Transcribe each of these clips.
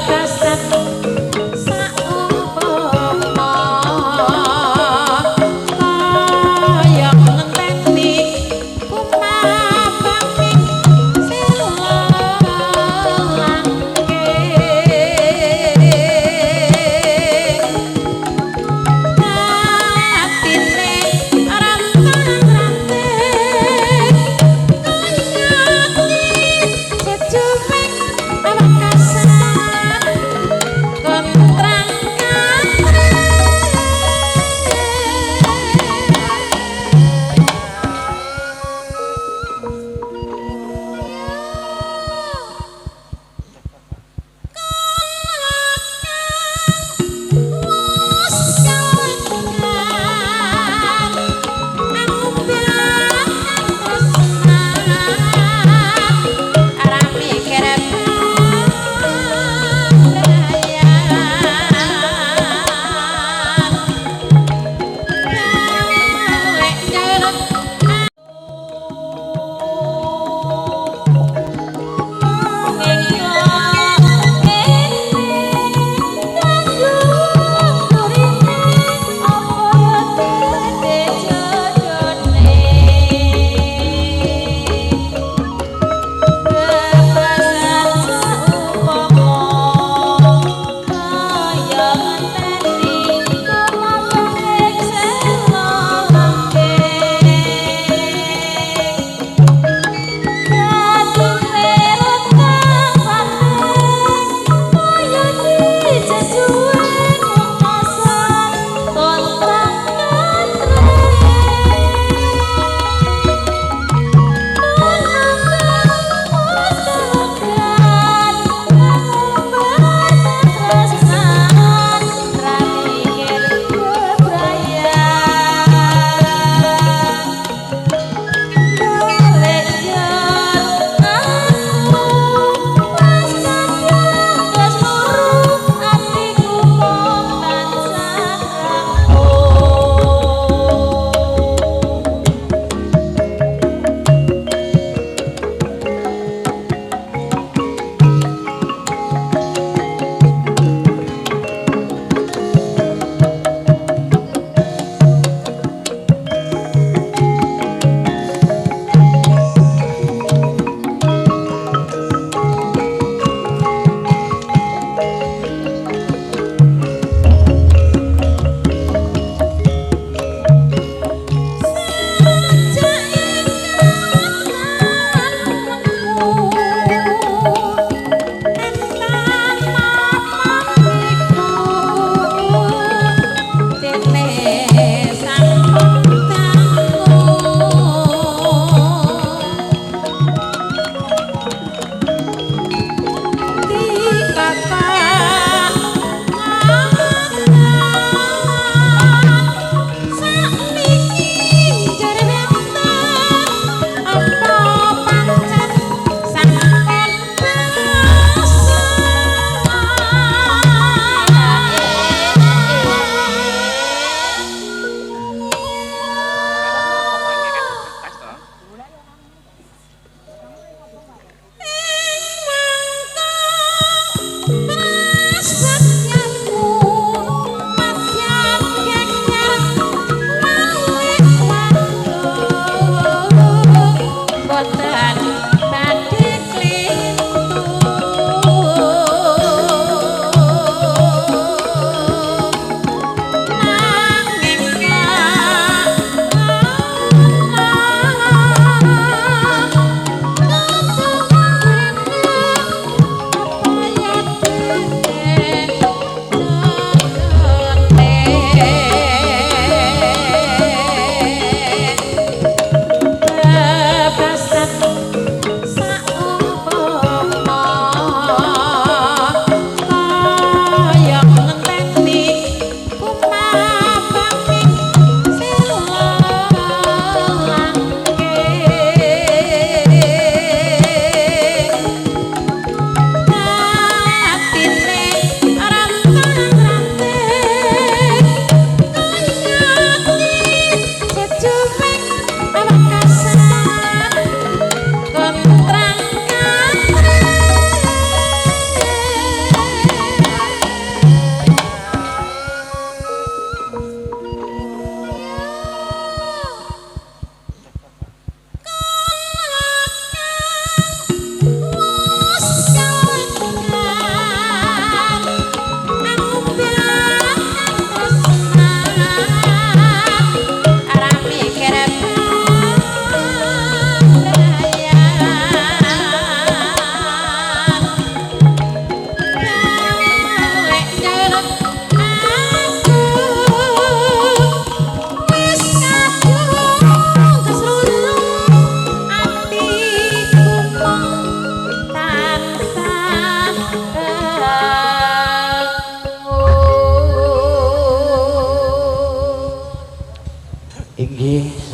Pasat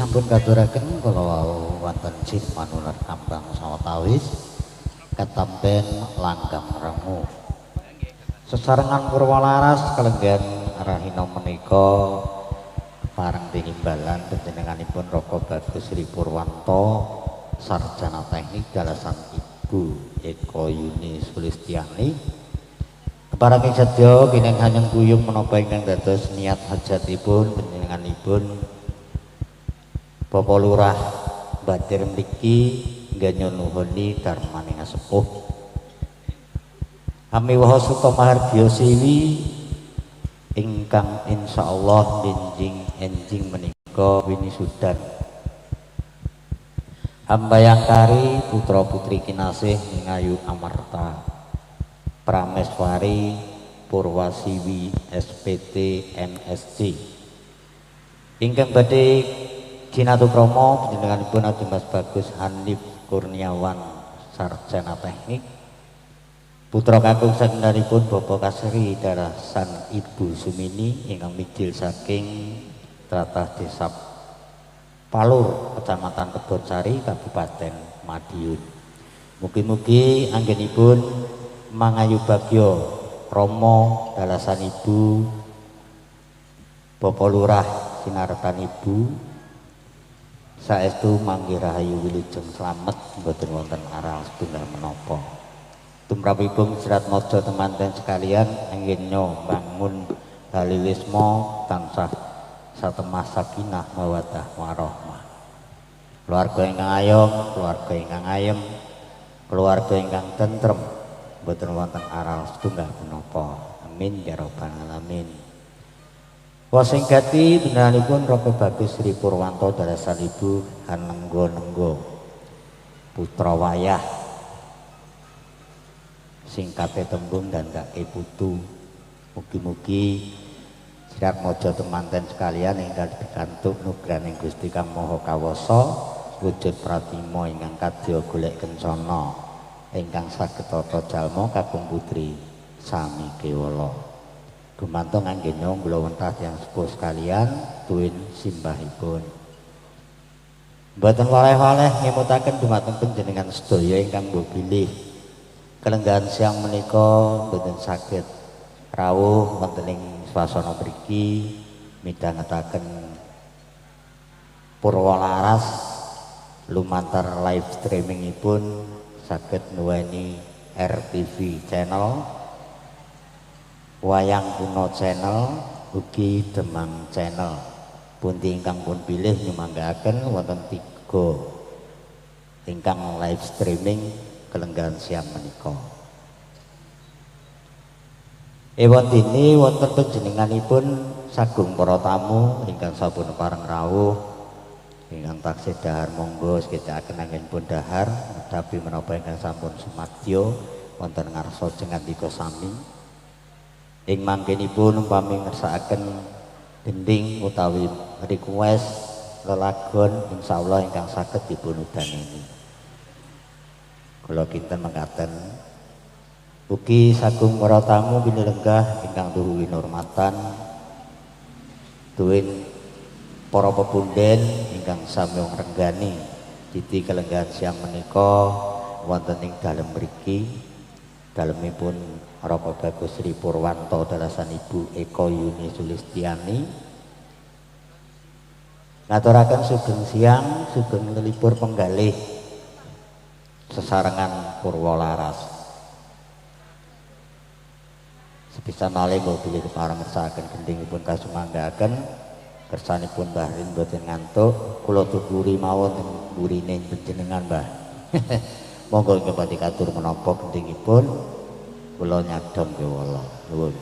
sampun katuraken kala wau wonten jin manular kambang sawetawis ketempen langgam remu. Sesarengan Purwalaras kalenggan rahina menika pareng tinimbalan panjenenganipun Raka Bagus Sri Purwanto sarjana teknik dalasan Ibu Eko Yuni Sulistiani. Kepareng sedya kineng hanyang kuyung menapa ingkang dados niat hajatipun panjenenganipun Bapak Lurah Badir mriki ngganya nuhuni darmaning sepuh Amiwaha Sukamahardya Siwi ingkang insyaallah enjing menika winisudan Ambayang Kari putra putri kinasih Ngayu Amarta Prameswari Purwasiwi SPT MSc ingkang badhe Kinatukromo panjenenganipun Mas Bagus Hanif Kurniawan sarjana teknik putra kakung sanesipun Bapak Kasri dalasan Ibu Sumini ingkang mijil saking tlatah Desa Palur Kecamatan Kebonsari Kabupaten Madiun. Mugi-mugi anggenipun mangayu bagya Rama dalasan Ibu Bapak Lurah sinartan Ibu saestu manggih rahayu wilujeng slamet mboten wonten aral setunggal menapa. Tumrapipun Serat Maja temanten sekalian anggennya bangun halilisma tansah satemah sakinah mawaddah warahmah. Keluarga ingkang ayom, keluarga ingkang ayem, keluarga ingkang tentrem mboten wonten aral setunggal menapa. Amin ya rabbal alamin. Wasingkati panjenenganipun Raka Bagus Sri Purwanto dalasan Ibu Hanenggo-nenggo putra wayah singkate tembung dandake putu. Mugi-mugi Serat Maja temanten sekalian ingkang pikantuk nugraning Gusti Kang Maha Kawasa wujud pratima ingkang kadya golek kencana ingkang saged tata jalma kakung putri sami kewala. Gumantung anggennya kula wentah tiyang sepuh sekalian tuwin simbahipun. Mboten waleh-waleh ngemutaken dumateng panjenengan sedaya ingkang mbok bilih. Kelenggahan siang menika mboten saged rawuh wonten ing swasana mriki midhangetaken Purwalaras lumantar live streamingipun saged nuweni RTV channel Wayang Kuno Channel ugi Demang Channel pundi ingkang pun pilih nyumanggaken wonten 3 ingkang live streaming kelenggahan siang menika. Ewan dini wonten panjenenganipun sagung para tamu ingkang sampun pareng rawuh ingkang taksih dahar monggo sekitaken anggenipun dahar tapi menapa ingkang sampun sumadyo wonten ngarsa jengandika sami. Ing mangkenipun umpami ngersakaken dinding utawi request lelagon insyaallah ingkang saged dipun udaneni. Kula kinten mekaten ugi sagung para tamu pinilenggah ingkang luhur winurmatan tuwin para pepunden ingkang sami ngrenggani titi kelenggahan siang menika wonten ing dalem mriki dalemipun Raka Bagus Sri Purwanto dalasan Ibu Eko Yuni Sulistiani ngaturaken sugeng siang sugeng lelipur penggalih sesarengan Purwalaras sepisan malih mbok bilih kepareng ngersakaken gendhingipun kasumanggaaken kersanipun Mbah Rin boten ngantuk kula tuturi mawon burine panjenengan Mbah. Monggo kepati katur menapa gendhingipun kula nyadong kewala nuwun.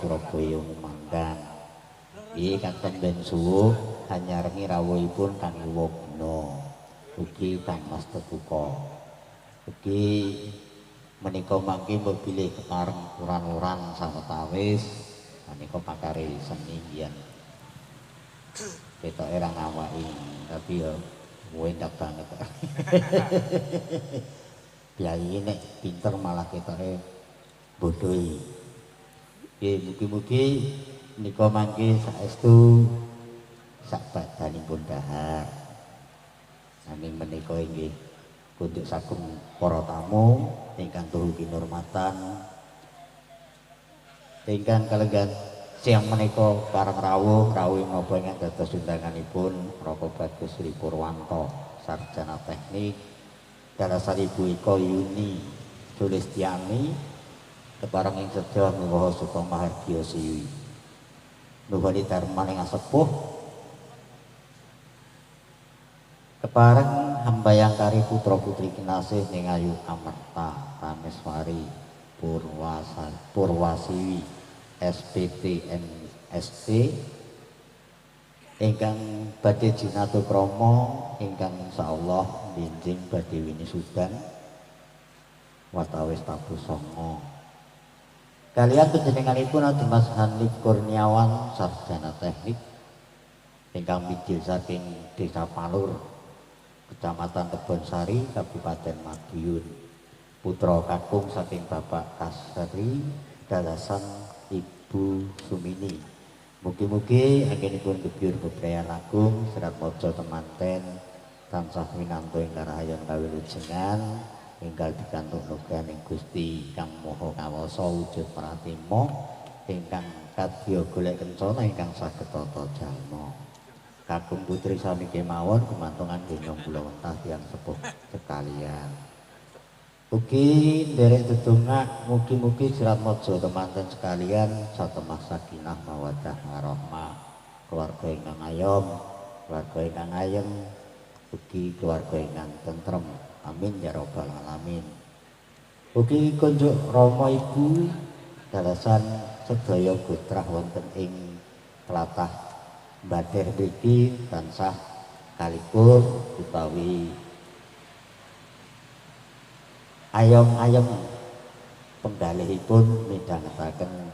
Surabaya Manggan. Iki kanten ben suwuh hanyarengi rawuhipun Kang Iwagna. Ugi Kang Mas Teguka. Ugi menika mangke mbok bilih kepareng uran-uran sawetawis menika pakare seni yen ketoke ra ngawaki tapi ya wendak banget. Biayi nek pinter malah ketoke bodoi. Nggih mugi-mugi menika mangke saestu sak badanipun dahar. Nanging menika inggih kunjuk saking para tamu ingkang tuhu kinurmatan ingkang kalenggan siang menika bareng rawuh menapa ingkang dados undanganipun Raka Bagus Sri Purwanto sarjana teknik dalasan Ibu Iko Yuni Sulistiani kepareng ing sedaya nuwuh suka mahardya siwi nuwuni darmaning asepuh kepareng hambayang kari putra putri kinasih ning ayu amerta Rameswari Purwasiwi SPT MST ingkang badhe jinatu krama ingkang insyaallah binjing badhe winisudan watawis tabuh sanga kaliyan panjenenganipun Dimas Hanif Kurniawan sarjana teknik ingkang midhil saking Desa Palur Kecamatan Kebonsari Kabupaten Madiun putra kakung saking Bapak Kasri dalasan Ibu Sumini. Mugi-mugi anggenipun gebyur bebrayan agung serat mojo temanten tansah winanto ing karahayan kawilujengan ingkang dikantuk nuganing Gusti Kang Maha Kawasa wujud pratima ingkang kadya golek kencana ingkang saged tata jalma. Kakung putri sami kemawon gumantungan gendong kula wentah tiyang sepuh sekalian. Ugi nderek dedonga mugi-mugi sirat mojo temanten sekalian satemah sakinah mawaddah warahmah keluarga ingkang ayom keluarga ingkang ayem ugi keluarga ingkang tentrem amin ya rabbal alamin. Ugi kunjuk rama ibu dalasan sedaya putrah wonten ing tlatah Badir mriki tansah kalipur utawi ayom-ayom penggalihipun midhangetaken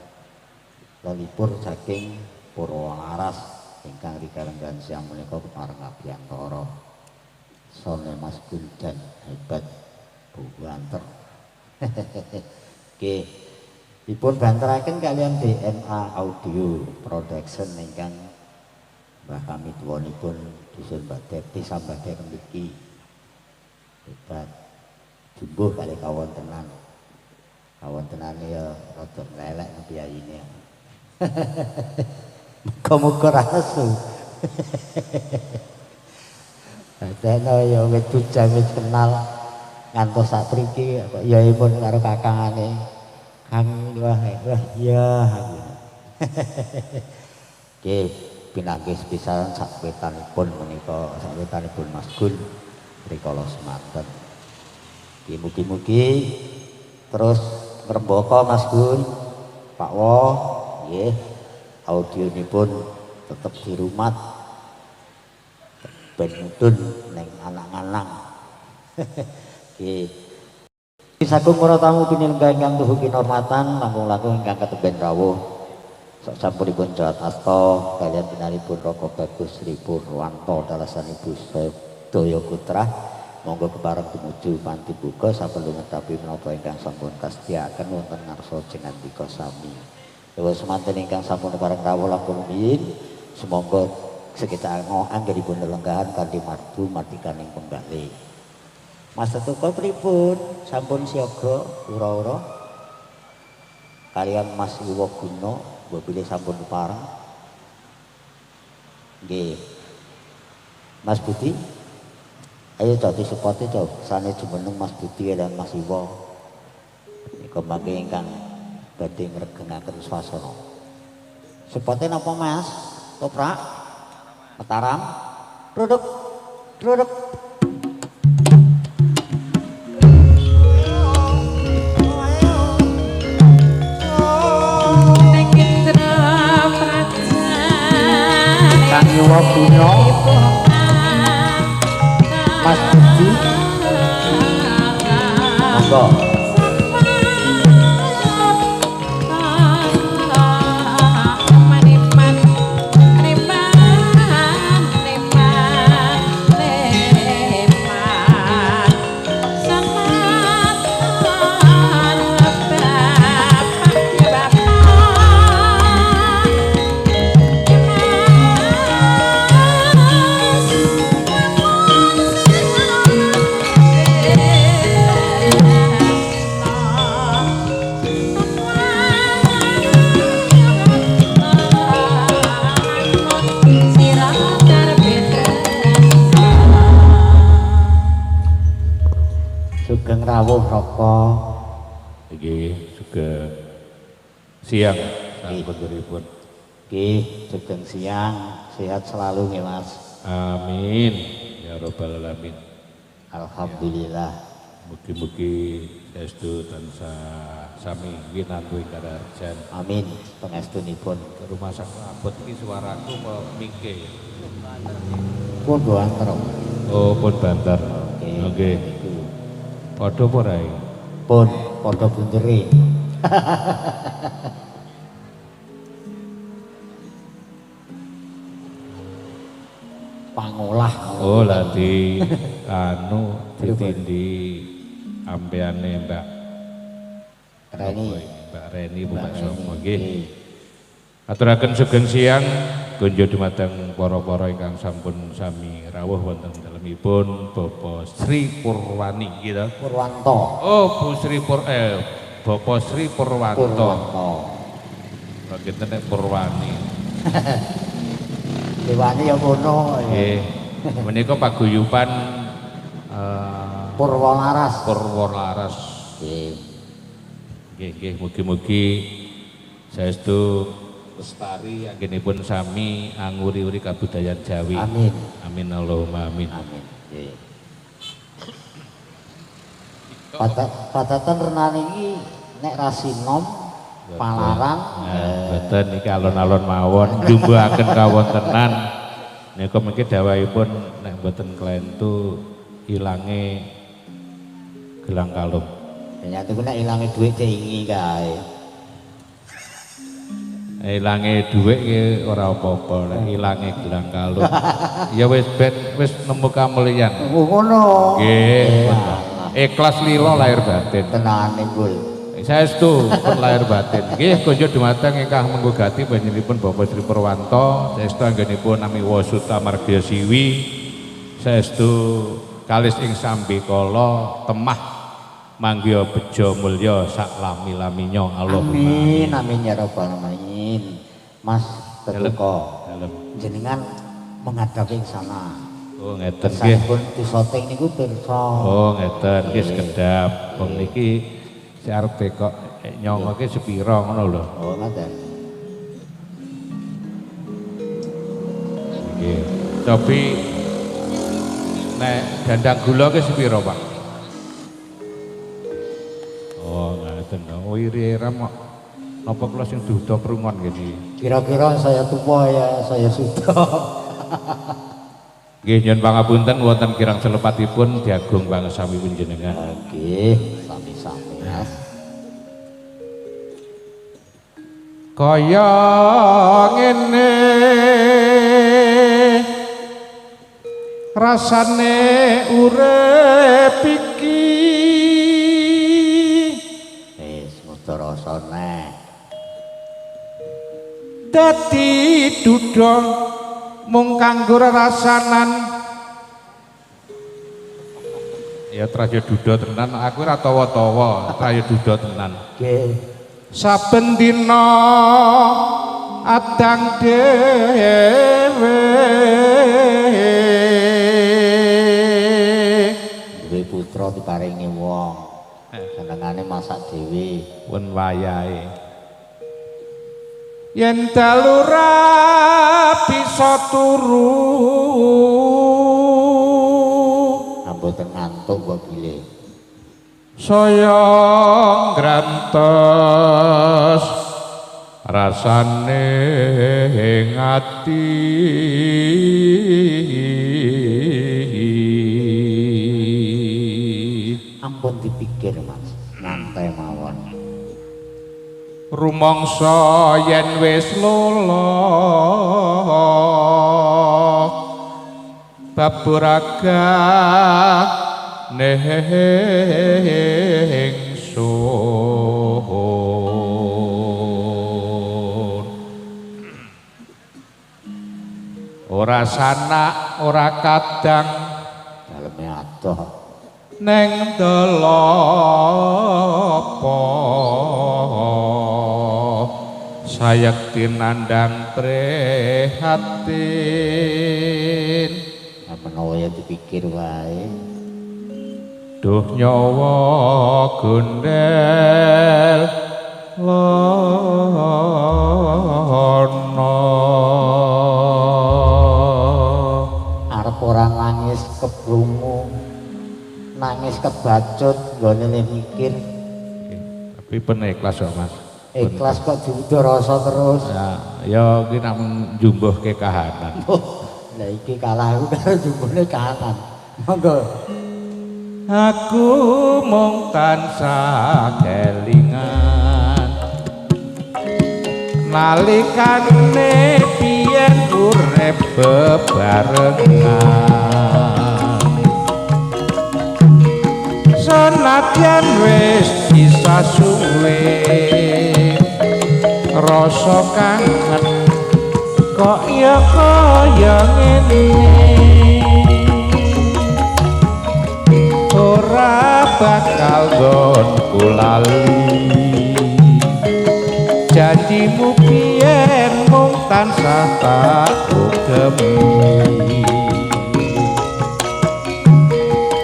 lelipur saking Purwalaras ingkang rikarenggan siang menika kepareng abiyantara sone Mas Gundan hebat Bu Banter. Nggih dipun banteraken kalian DNA Audio Production ingkang Mbah kami tuwonipun dusun Badir desa Badir mriki hebat jumbuh kali kawontenane ya rada lelek piyayine. Muga-muga ra nesu. Dene ya wit bujang wis kenal ngantos sapriki kok yaipun karo kakangane Kang wah ya. Nggih pinanggih pisan sakwetanipun menika sakwetanipun Mas Gun rikala semanten. Mugi-mugi terus ngrembaka Mas Gun Pak Wo nggih audionipun tetep dirumat ben mudhun ning anak-anak. Nggih sagung para tamu pinilengga ingkang tuhu kinurmatan langkung-langkung ingkang ketemben rawuh sasampunipun Jawa Asta kaliyan pinaripun Raka Bagus Sri Purwanto dalasan Ibu Sedaya Putra monggo kepareng tumuju panti buka saperlu ngedapi menapa ingkang sampun kastyaken wonten ngarsa jengandika sami. Dewa semanten ingkang sampun pareng rawuh langkung rumiyin sumangga sekitar anggenipun lelenggahan kanthi mardu martikaning penggalih. Mas Tetuko pripun sampun siaga ura-ura kaliyan Mas Iwo Guno mbok bilih sampun pareng. Nggih. Mas Budi ayo dadi support to sane jumeneng Mas Budi dan Mas Iwo. Nika mangke ingkang badhe ngregengaken swasana. Supporte napa Mas? Toprak? Mataram? Duduk. Duduk. Kang Iwo Guno Mas Budi monggo rawuh raka iki juga siang sampun. Nggih, sugeng siang, sehat selalu nggih Mas. Amin ya rabbal alamin. Alhamdulillah. Mugi-mugi saestu tansah sami winantu ing kararjan. Amin. Pangestunipun. Rumah sakit abot iki suaraku apa mingke? Pun banter. Oh, pun banter. Oke. Padha apa ora iki? Pun padha bundere. Pangolah. Oh, lah di anu ditindi ampeane Mbak Reni. Mbak Reni Mbak Somo nggih. Aturaken sugeng siang kunjo dumateng para-para ingkang sampun sami rawuh wonten dalemipun Bapak Sri Purwani nggih to. Purwanto. Oh, Bu Sri Bapak Sri Purwanto. Purwanto. Kok kinten nek Purwani. Dewani ya kono. Nggih. Menika paguyuban Purwalaras. Purwalaras. Nggih. Nggih, mugi-mugi saestu lestari anggenipun sami anguri-uri kabudayan Jawi. Amin. Amin Allahumma amin. Amin. Nggih. Padatan renane iki nek rasinom Palaran. Mboten iki alon-alon mawon njumbuhaken kawontenan. Nika mengki dawuhipun nek mboten klentu ilange gelang kalung. Ternyata ku nek ilange dhuwit diingi kae. Ilange dhuwit ki ora apa-apa, nek ilange gelang kalung. Ya wis wis nemu kamulyan. Ngono. Nggih. Ikhlas lila lahir batin. Tenane Gul. Saestu pun lahir batin. Nggih kunjuk dumateng ingkang menggugati panjenenganipun Bapak Sri Purwanto, saestu anggenipun nami wasuta margya siwi, saestu kalis ing sambikala temah manggya beja mulya sak lami-laminyo. Allahumma Amin. Amin ya rabbal alamin. Mas Tetuko. dalem. Jenengan menghadap ing sana. Oh ngeten nggih. Sampun disoting niku pirsa. Oh ngeten nggih sekedap. Wong niki si arep kok nyongoke sepira ngono lho. Oh ngoten. Nggih. Tapi nek dandang gula ke sepira, Pak? Oh, ngaten. Oh, iri-iram kok. Napa kula sing duda prungon ngene. Kira-kira saya tua ya saya sudah. Nggih, nyuwun pangapunten wonten kirang selepatipun diagung pangesami panjenengan. Nggih, sami-sami Mas. Kaya ngene rasane urip iki Wis muda rasane. dadi duda mung kanggo rasanan. Ya traya duda tenan, aku ora tawa-tawa, traya duda tenan. Nggih. Saben dina adang dhewe Duwe putra diparingi wong. Senengane masak dhewe. pun wayahe. Yen dalu ra bisa turu Mboten ngantuk kok pilih. saya ngrantos rasane ing ati Ampun dipikir Mas, nyantai mawon. rumangsa yen wis lolo baburaga ingsun ora sanak ora kadang Daleme adoh. neng delopo sayekti nandang prihatin Menawa ya dipikir wae. duh nyawa gondel lono. Arep ora nangis kebrungu, nangis kebacut nggone mikir. Tapi pen ikhlas kok Mas. Ikhlas kok diudur rasa terus. Ya ki namung njumbuhke kahanan. Lah iki kalah karo jumbuhne kahanan. Monggo. Aku mung tansah kelingan nalikane biyen urip bebarengan, senadyan wis bisa suwe rasa kangen kok ya kaya ngene ora bakal gonku lali janjimu biyen mung tansah tak ugemi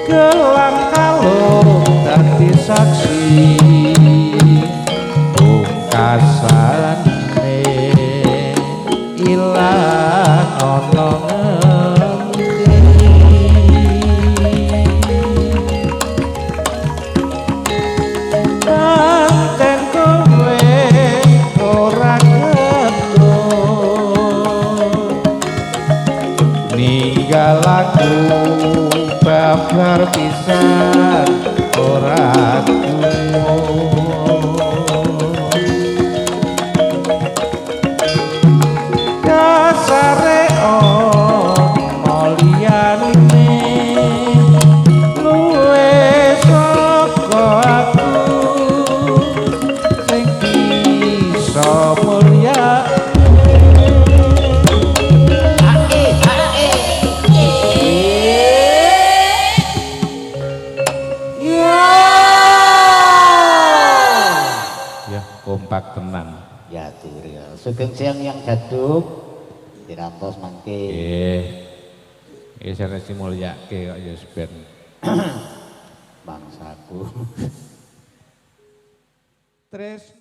gelang kalung dadi saksi pungkasane ilang ana ninggalku babar pisan ora dasare ono liyane luwe saka aku sing bisa mulya. Kompak tenan. Ya Tiril. Sugeng siang yang jaduk. Dirantos mangke. Nggih sanes mulyake kok ya ben bangsaku. Tres